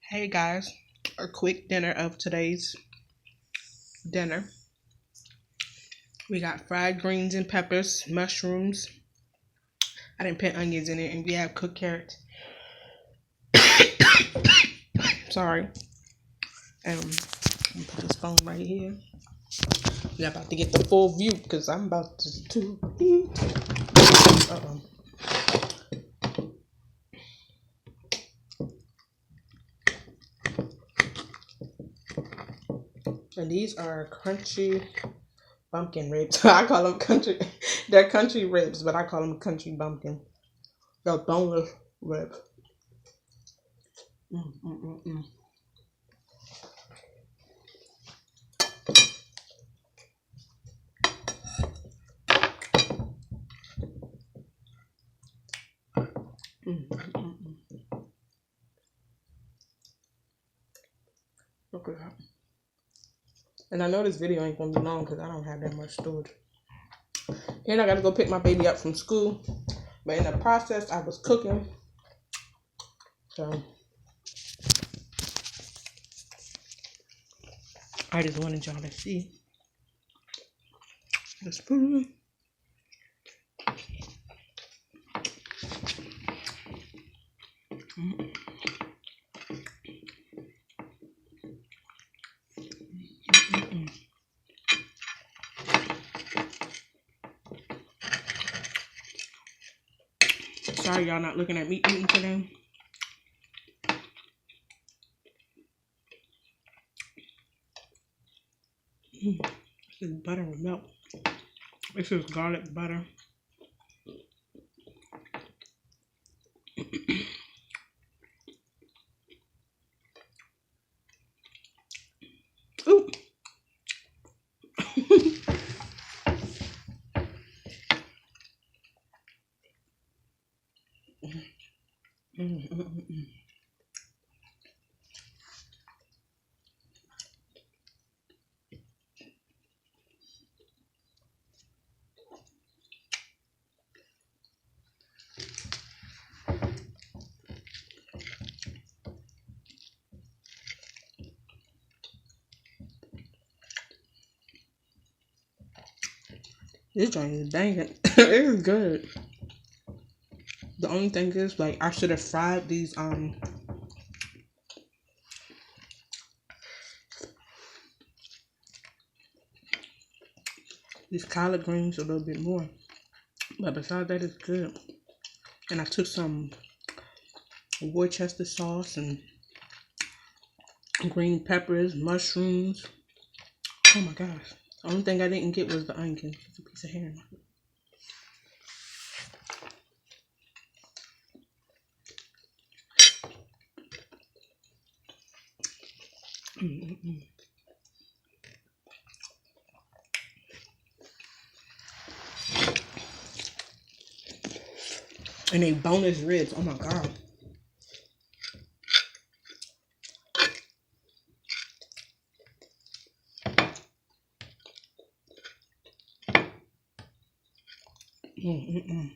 Hey guys, a quick dinner of today's dinner. We got fried greens and peppers, mushrooms. I didn't put onions in it, and we have cooked carrots. Sorry. I'm gonna put this phone right here. We're about to get the full view because I'm about to eat. Uh-oh. And these are crunchy bumpkin ribs. I call them country. They're country ribs, but I call them country bumpkin. They're boneless ribs. Mm, mm, mm, mm. Mm, mm, mm, mm. Look at that. And I know this video ain't gonna be long because I don't have that much storage. And I gotta go pick my baby up from school. But in the process, I was cooking. So I just wanted y'all to see this food. Mm-mm. Mm-mm. Sorry y'all not looking at me eating today. This is butter with milk. This is garlic butter. Ooh. This joint is banging. It is good. The only thing is, like, I should have fried these collard greens a little bit more. But besides that, it's good. And I took some Worcester sauce and green peppers, mushrooms. Oh my gosh. The only thing I didn't get was the onion. It's a piece of hair. Mm-mm-mm. And they boneless ribs. Oh my god. Mm-mm-mm.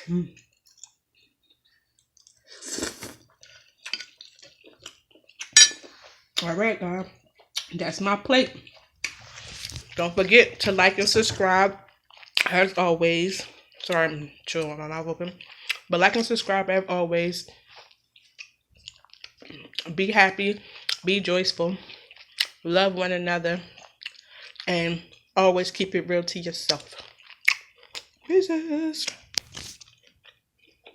Mm. All right, guys. That's my plate. Don't forget to like and subscribe. As always. Sorry, I'm chewing with my mouth open. But like and subscribe as always. Be happy. Be joyful. Love one another. And always keep it real to yourself. Jesus.